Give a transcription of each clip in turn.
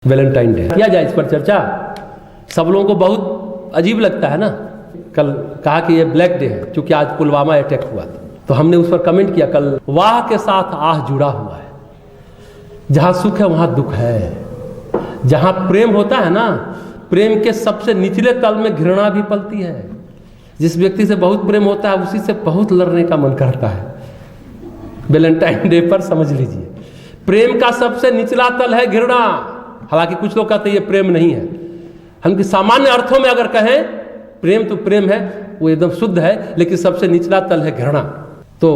Valentine day किया जाए, इस पर चर्चा। सब लोगों को बहुत अजीब लगता है ना। कल कहा कि ये ब्लैक डे है क्योंकि आज पुलवामा अटैक हुआ था, तो हमने उस पर कमेंट किया कल, वाह के साथ आह जुड़ा हुआ है। जहाँ सुख है वहाँ दुख है। जहाँ प्रेम होता है ना, प्रेम के सबसे निचले तल में घृणा भी पलती है। जिस व्यक्ति से बहुत प्रेम होता है उसी से बहुत लड़ने का मन करता है। वैलेंटाइन डे पर समझ लीजिए, प्रेम का सबसे निचला तल है घृणा। हालांकि कुछ लोग कहते हैं ये प्रेम नहीं है। हम सामान्य अर्थों में अगर कहें प्रेम तो प्रेम है, वो एकदम शुद्ध है, लेकिन सबसे निचला तल है घृणा। तो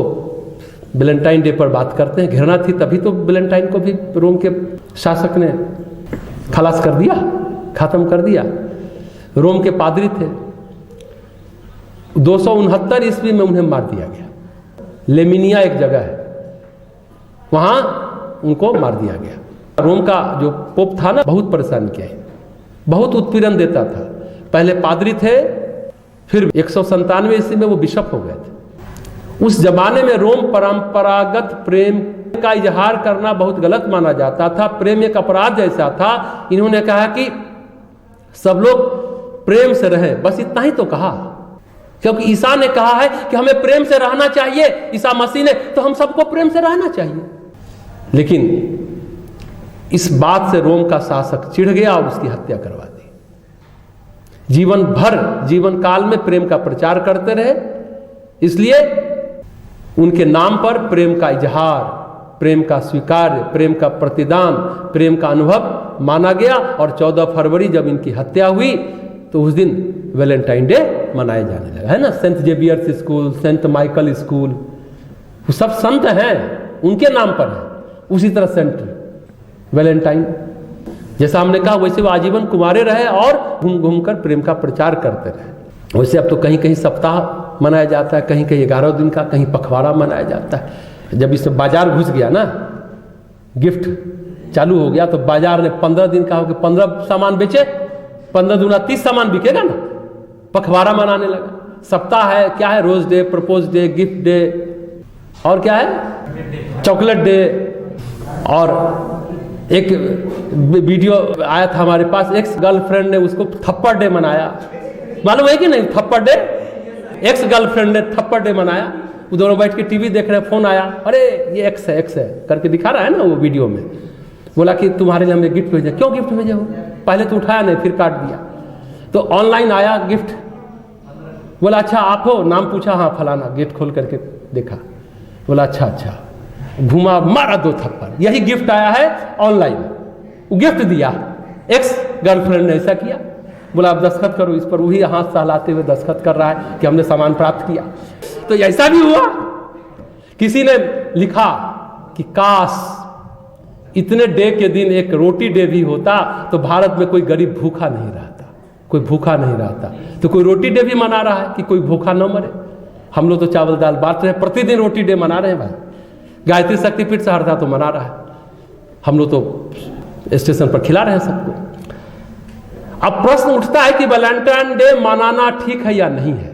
वैलेंटाइन डे पर बात करते हैं। घृणा थी तभी तो वैलेंटाइन को भी रोम के शासक ने खलास कर दिया, खत्म कर दिया। रोम के पादरी थे, 269 ईस्वी में उन्हें मार दिया गया। लेमिनिया एक जगह है, वहां उनको मार दिया गया। रोम का जो पोप था ना, बहुत परेशान किया है, बहुत उत्पीड़न देता था। पहले पादरी थे, फिर 197 ईस्वी में वो बिशप हो गए थे। उस जमाने में रोम परंपरागत प्रेम का इजहार करना बहुत गलत माना जाता था। प्रेम एक अपराध जैसा था। इन्होंने कहा कि सब लोग प्रेम से रहें, बस इतना ही तो कहा। क्योंकि ईसा ने कहा है कि हमें प्रेम से रहना चाहिए, ईसा मसीह ने, तो हम सबको प्रेम से रहना चाहिए। लेकिन इस बात से रोम का शासक चिढ़ गया और उसकी हत्या करवा दी। जीवन भर, जीवन काल में प्रेम का प्रचार करते रहे, इसलिए उनके नाम पर प्रेम का इजहार, प्रेम का स्वीकार्य, प्रेम का प्रतिदान, प्रेम का अनुभव माना गया। और 14 फरवरी जब इनकी हत्या हुई तो उस दिन वैलेंटाइन डे मनाया जाने लगा, है ना। Saint Xavier's school, Saint Michael school, वो सब संत हैं, उनके नाम पर है। उसी तरह सेंट वैलेंटाइन, जैसा हमने कहा, वैसे वो आजीवन कुंवारे रहे और घूम घूम कर प्रेम का प्रचार करते रहे। वैसे अब तो कहीं कहीं सप्ताह मनाया जाता है, कहीं कहीं 11 दिन का, कहीं पखवाड़ा मनाया जाता है। जब इसमें बाजार घुस गया ना, गिफ्ट चालू हो गया, तो बाजार ने 15 दिन का हो कि 15 सामान बेचे, 15 दूना 30 सामान बिकेगा ना। पखवाड़ा मनाने लगा। सप्ताह है, क्या है, Rose Day, Propose Day, Gift Day, और क्या है, चॉकलेट डे। और एक वीडियो आया था हमारे पास, एक्स गर्लफ्रेंड ने उसको थप्पड़ डे मनाया। मालूम है कि नहीं, थप्पड़ डे, एक्स गर्लफ्रेंड ने थप्पड़ डे मनाया। वो दोनों बैठ के टीवी देख रहे हैं, फोन आया, अरे ये एक्स है करके दिखा रहा है ना वो वीडियो में। बोला कि तुम्हारे लिए हमने गिफ्ट भेजा। क्यों गिफ्ट भेजा? हो पहले तो उठाया नहीं, फिर काट दिया। तो ऑनलाइन आया गिफ्ट। बोला अच्छा आप हो? नाम पूछा, हाँ फलाना। गेट खोल करके देखा, बोला अच्छा। घुमा, मारा 2 थप्पड़। यही गिफ्ट आया है ऑनलाइन। वो गिफ्ट दिया, एक्स गर्लफ्रेंड ने ऐसा किया। बोला आप दस्तखत करो इस पर। वही हाथ सहलाते हुए दस्तखत कर रहा है कि हमने सामान प्राप्त किया। तो ऐसा भी हुआ, किसी ने लिखा कि काश इतने डे के दिन एक रोटी डे भी होता तो भारत में कोई गरीब भूखा नहीं रहता, कोई भूखा नहीं रहता। तो कोई रोटी डे भी मना रहा है कि कोई भूखा न मरे। हम लोग तो चावल दाल बांट रहे हैं, प्रतिदिन रोटी डे मना रहे हैं भाई। गायत्री शक्तिपीठ सहरसा तो मना रहा है, हम लोग तो स्टेशन पर खिला रहे हैं सबको। अब प्रश्न उठता है कि वैलेंटाइन डे मनाना ठीक है या नहीं है।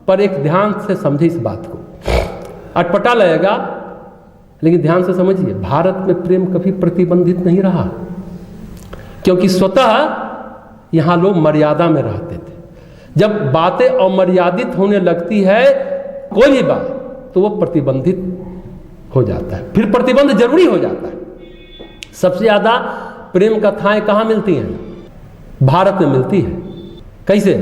पर एक ध्यान से समझे इस बात को, अटपटा लगेगा लेकिन ध्यान से समझिए। भारत में प्रेम कभी प्रतिबंधित नहीं रहा, क्योंकि स्वतः यहां लोग मर्यादा में रहते थे। जब बातें अमर्यादित होने लगती है कोई भी बात, तो वो प्रतिबंधित हो जाता है, फिर प्रतिबंध जरूरी हो जाता है। सबसे ज्यादा प्रेम कथाएं कहां मिलती हैं? भारत में मिलती है। कैसे?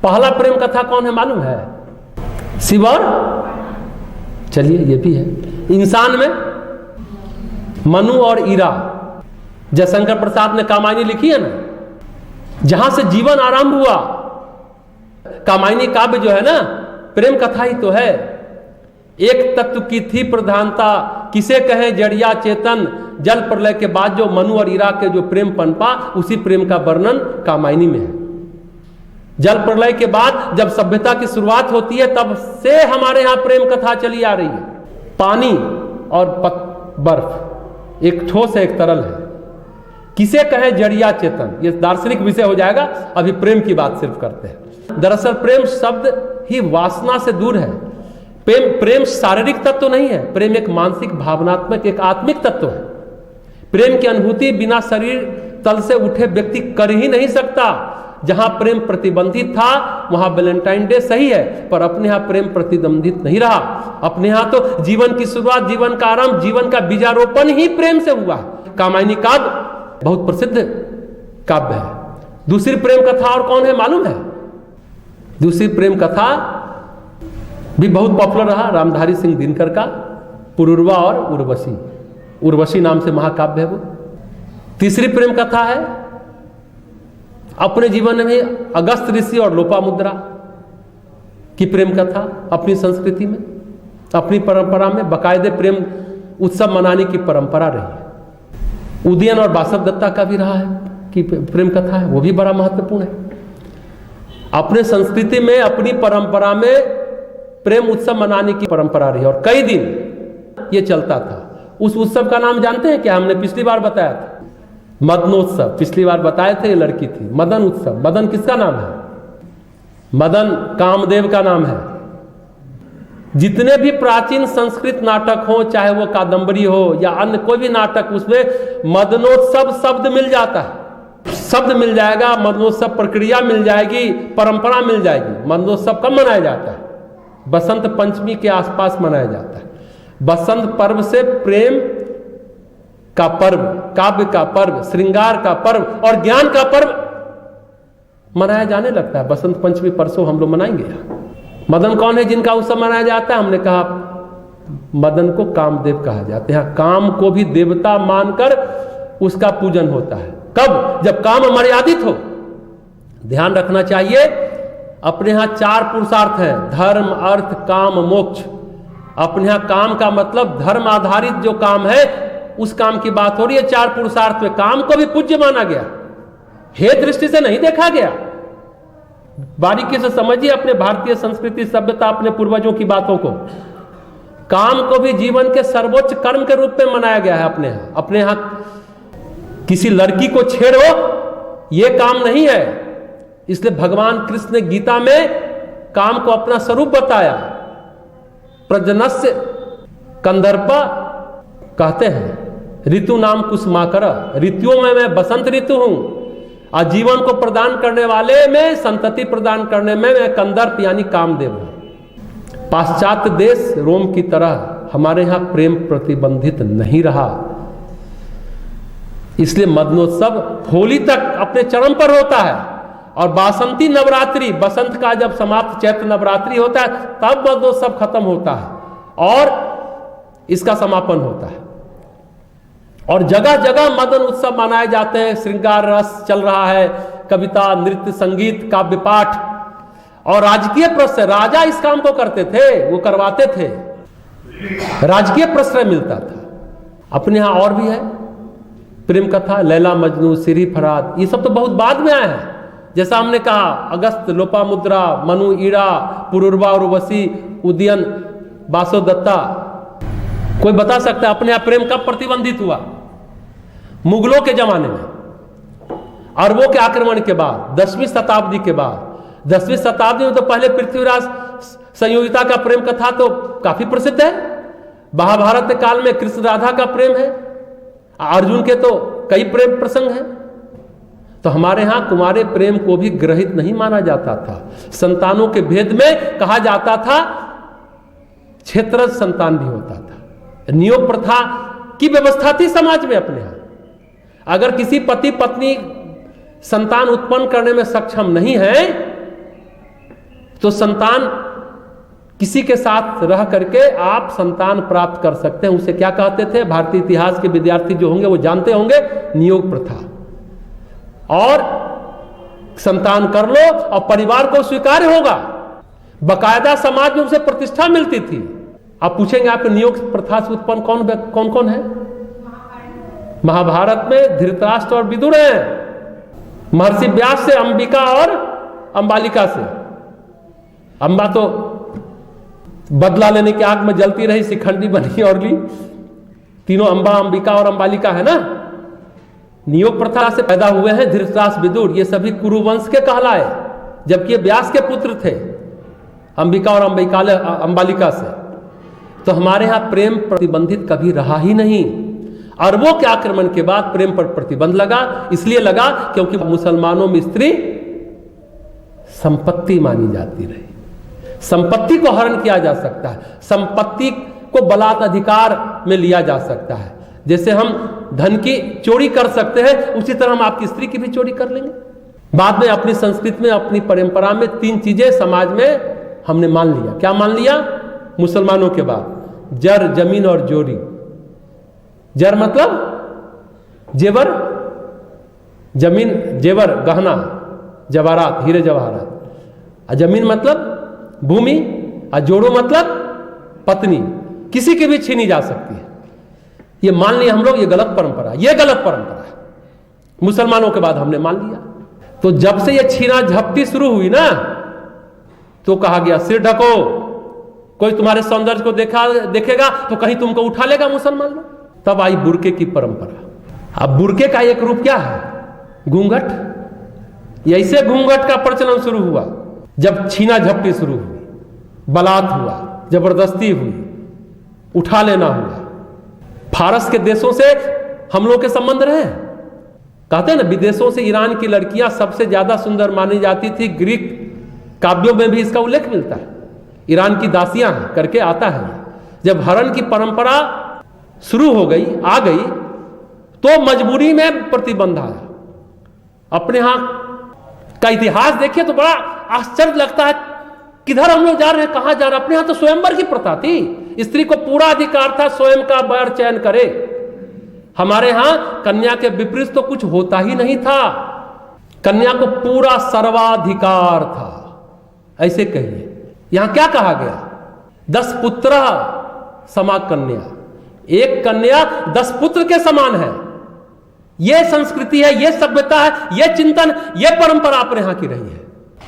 पहला प्रेम कथा कौन है मालूम है? शिव और, चलिए ये भी है। इंसान में मनु और ईरा, जयशंकर प्रसाद ने कामायनी लिखी है ना, जहां से जीवन आरंभ हुआ। कामायनी काव्य जो है ना, प्रेम कथा ही तो है। एक तत्व की थी प्रधानता, किसे कहे जड़िया चेतन। जल प्रलय के बाद जो मनु और ईरा के जो प्रेम पनपा, उसी प्रेम का वर्णन कामायनी में है। जल प्रलय के बाद जब सभ्यता की शुरुआत होती है, तब से हमारे यहां प्रेम कथा चली आ रही है। पानी और बर्फ, एक ठोस है एक तरल है। किसे कहे जड़िया चेतन, ये दार्शनिक विषय हो जाएगा, अभी प्रेम की बात सिर्फ करते हैं। दरअसल प्रेम शब्द ही वासना से दूर है। प्रेम शारीरिक तत्व नहीं है, प्रेम एक मानसिक, भावनात्मक, एक आत्मिक तत्व है। प्रेम की अनुभूति बिना शरीर तल से उठे व्यक्ति कर ही नहीं सकता। जहां प्रेम प्रतिबंधित था वहां वैलेंटाइन डे सही है, पर अपने यहां प्रेम प्रतिबंधित नहीं रहा। अपने यहां तो जीवन की शुरुआत, जीवन का आरंभ, जीवन का बीजारोपण ही प्रेम से हुआ। कामायनी काव्य बहुत प्रसिद्ध काव्य है। दूसरी प्रेम कथा और कौन है मालूम है? दूसरी प्रेम कथा भी बहुत पॉपुलर रहा, रामधारी सिंह दिनकर का पुरूरवा और उर्वशी। उर्वशी नाम से महाकाव्य है वो। तीसरी प्रेम कथा है अपने जीवन में अगस्त ऋषि और लोपामुद्रा की प्रेम कथा। अपनी संस्कृति में, अपनी परंपरा में बाकायदे प्रेम उत्सव मनाने की परंपरा रही है। उदयन और बासव दत्ता का भी रहा है कि प्रेम कथा है, वो भी बड़ा महत्वपूर्ण है। अपने संस्कृति में, अपनी परंपरा में प्रेम उत्सव मनाने की परंपरा रही और कई दिन ये चलता था। उस उत्सव का नाम जानते हैं क्या? हमने पिछली बार बताया था, मदनोत्सव। पिछली बार बताए थे, ये लड़की थी। मदन उत्सव। मदन किसका नाम है? मदन कामदेव का नाम है। जितने भी प्राचीन संस्कृत नाटक हो, चाहे वो कादंबरी हो या अन्य कोई भी नाटक, उसमें मदनोत्सव शब्द मिल जाता है। शब्द मिल जाएगा, मदनोत्सव प्रक्रिया मिल जाएगी, परंपरा मिल जाएगी। मदनोत्सव कब मनाया जाता है? बसंत पंचमी के आसपास मनाया जाता है। बसंत पर्व से प्रेम का पर्व, काव्य का पर्व, श्रृंगार का पर्व और ज्ञान का पर्व मनाया जाने लगता है। बसंत पंचमी परसों हम लोग मनाएंगे। मदन कौन है जिनका उत्सव मनाया जाता है? हमने कहा मदन को कामदेव कहा जाता है। काम को भी देवता मानकर उसका पूजन होता है। कब? जब काम मर्यादित हो। ध्यान रखना चाहिए, अपने यहां 4 पुरुषार्थ हैं, धर्म, अर्थ, काम, मोक्ष। अपने यहां काम का मतलब धर्म आधारित जो काम है उस काम की बात हो रही है। 4 पुरुषार्थ में काम को भी पूज्य माना गया, हे दृष्टि से नहीं देखा गया। बारीकी से समझिए अपने भारतीय संस्कृति, सभ्यता, अपने पूर्वजों की बातों को। काम को भी जीवन के सर्वोच्च कर्म के रूप में मनाया गया है। अपने यहां किसी लड़की को छेड़ो, यह काम नहीं है। इसलिए भगवान कृष्ण ने गीता में काम को अपना स्वरूप बताया। प्रजनस्य कंदर्पा कहते हैं, ऋतु नाम कुसुमाकर। ऋतुओं में मैं बसंत ऋतु हूं, और जीवन को प्रदान करने वाले में, संतति प्रदान करने में मैं कंदर्प यानी कामदेव हूं। पाश्चात्य देश रोम की तरह हमारे यहां प्रेम प्रतिबंधित नहीं रहा। इसलिए मदनोत्सव होली तक अपने चरम पर होता है, और बासंती नवरात्रि, बसंत का जब समाप्त चैत्र नवरात्रि होता है तब मदनोत्सव खत्म होता है और इसका समापन होता है। और जगह जगह मदन उत्सव मनाए जाते हैं। श्रृंगार रस चल रहा है, कविता, नृत्य, संगीत, काव्य पाठ और राजकीय प्रश्रय। राजा इस काम को करते थे, वो करवाते थे, राजकीय प्रश्रय मिलता था। अपने यहां और भी है प्रेम कथा, लैला मजनू, सिरी फराद, ये सब तो बहुत बाद में आए हैं। जैसा हमने कहा, अगस्त, लोपामुद्रा, मनु, ईड़ा, पुरूरवा, उर्वशी, उदयन, बासव दत्ता। कोई बता सकता है अपने यहां प्रेम कब प्रतिबंधित हुआ? मुगलों के जमाने में, अरबों के आक्रमण के बाद, 10वीं शताब्दी के बाद। 10वीं शताब्दी में तो पहले पृथ्वीराज संयोगिता का प्रेम कथा तो काफी प्रसिद्ध है। महाभारत काल में कृष्ण राधा का प्रेम है, अर्जुन के तो कई प्रेम प्रसंग हैं। तो हमारे यहां कुमारे प्रेम को भी ग्रहित नहीं माना जाता था। संतानों के भेद में कहा जाता था क्षेत्रज संतान भी होता था। नियोग प्रथा की व्यवस्था थी समाज में अपने यहां। अगर किसी पति पत्नी संतान उत्पन्न करने में सक्षम नहीं है तो संतान किसी के साथ रह करके आप संतान प्राप्त कर सकते हैं। उसे क्या कहते थे? भारतीय इतिहास के विद्यार्थी जो होंगे वो जानते होंगे, नियोग प्रथा। और संतान कर लो और परिवार को स्वीकार्य होगा, बकायदा समाज में उसे प्रतिष्ठा मिलती थी। आप पूछेंगे आप नियोग प्रथा से उत्पन्न कौन कौन है? महाभारत में धृतराष्ट्र और विदुर हैं, महर्षि व्यास से अंबिका और अंबालिका से। अंबा तो बदला लेने की आग में जलती रही, शिखंडी बनी और ली। तीनों अंबा, अंबिका और अंबालिका है ना। नियोग प्रथा से पैदा हुए हैं धृतराष्ट्र, विदुर, ये सभी कुरुवंश के कहलाए, जबकि ये व्यास के पुत्र थे, अंबिका और अंबालिका से। तो हमारे यहां प्रेम प्रतिबंधित कभी रहा ही नहीं। अरबों के आक्रमण के बाद प्रेम पर प्रतिबंध लगा। इसलिए लगा क्योंकि मुसलमानों में स्त्री संपत्ति मानी जाती रही। संपत्ति को हरण किया जा सकता है, संपत्ति को बलात् अधिकार में लिया जा सकता है। जैसे हम धन की चोरी कर सकते हैं, उसी तरह हम आपकी स्त्री की भी चोरी कर लेंगे। बाद में अपनी संस्कृति में, अपनी परंपरा में 3 चीजें समाज में हमने मान लिया। क्या मान लिया? मुसलमानों के बाद जर, जमीन और जोरी। जर मतलब जेवर, जमीन जेवर गहना जवाहरात, हीरे जवाहरात। जमीन मतलब भूमि, और जोड़ो मतलब पत्नी, किसी की भी छीनी जा सकती है। ये मान लिया हम लोग, ये गलत परंपरा, ये गलत परंपरा है। मुसलमानों के बाद हमने मान लिया। तो जब से ये छीना झपटी शुरू हुई ना, तो कहा गया सिर ढको, कोई तुम्हारे सौंदर्य को देखेगा तो कहीं तुमको उठा लेगा मुसलमान लोग। तब आई बुर्के की परंपरा। अब बुर्के का एक रूप क्या है? घूंघट। ऐसे घूंघट का प्रचलन शुरू हुआ जब छीना झपटी शुरू हुई, बलात् हुआ, जबरदस्ती हुई, उठा लेना हुआ। फारस के देशों से हम लोग के संबंध रहे। कहते हैं ना, विदेशों से ईरान की लड़कियां सबसे ज्यादा सुंदर मानी जाती थी। ग्रीक काव्यों में भी इसका उल्लेख मिलता है। ईरान की दासियां करके आता है। जब हरण की परंपरा शुरू हो गई, आ गई, तो मजबूरी में प्रतिबंध आया। अपने यहां का इतिहास देखिए तो बड़ा आश्चर्य लगता है, किधर हम लोग जा रहे हैं, कहां जा रहे हैं। अपने यहां तो स्वयंवर की प्रथा थी, स्त्री को पूरा अधिकार था स्वयं का वर चयन करे। हमारे यहां कन्या के विपरीत तो कुछ होता ही नहीं था, कन्या को पूरा सर्वाधिकार था। ऐसे कहिए, यहां क्या कहा गया? 10 पुत्र समा कन्या, एक कन्या 10 पुत्र के समान है। यह संस्कृति है, यह सभ्यता है, यह चिंतन, यह परंपरा अपने यहां की रही है।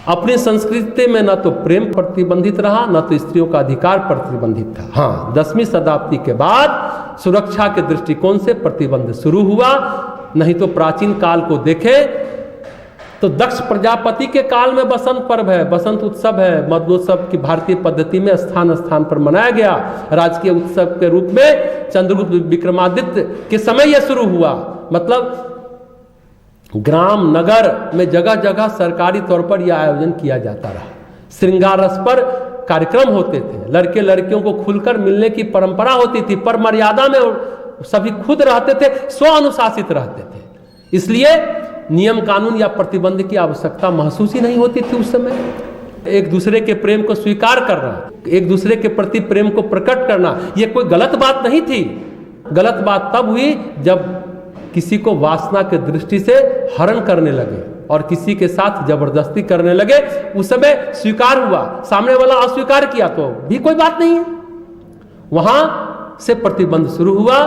अपनी संस्कृति में न तो प्रेम प्रतिबंधित रहा, न तो स्त्रियों का अधिकार प्रतिबंधित था। हाँ, 10वीं शताब्दी के बाद सुरक्षा के दृष्टिकोण से प्रतिबंध शुरू हुआ। नहीं तो प्राचीन काल को देखें तो दक्ष प्रजापति के काल में बसंत पर्व है, बसंत उत्सव है, मदनोत्सव की भारतीय पद्धति में स्थान स्थान पर मनाया गया। राजकीय उत्सव के रूप में चंद्रगुप्त विक्रमादित्य के समय यह शुरू हुआ। मतलब ग्राम नगर में जगह जगह सरकारी तौर पर यह आयोजन किया जाता रहा। श्रृंगार रस पर कार्यक्रम होते थे, लड़के लड़कियों को खुलकर मिलने की परंपरा होती थी, पर मर्यादा में सभी खुद रहते थे, स्व अनुशासित रहते थे। इसलिए नियम कानून या प्रतिबंध की आवश्यकता महसूस ही नहीं होती थी उस समय। एक दूसरे के प्रेम को स्वीकार करना, एक दूसरे के प्रति प्रेम को प्रकट करना, यह कोई गलत बात नहीं थी। गलत बात तब हुई जब किसी को वासना के दृष्टि से हरण करने लगे और किसी के साथ जबरदस्ती करने लगे। उस समय स्वीकार हुआ, सामने वाला अस्वीकार किया तो भी कोई बात नहीं है। वहां से प्रतिबंध शुरू हुआ।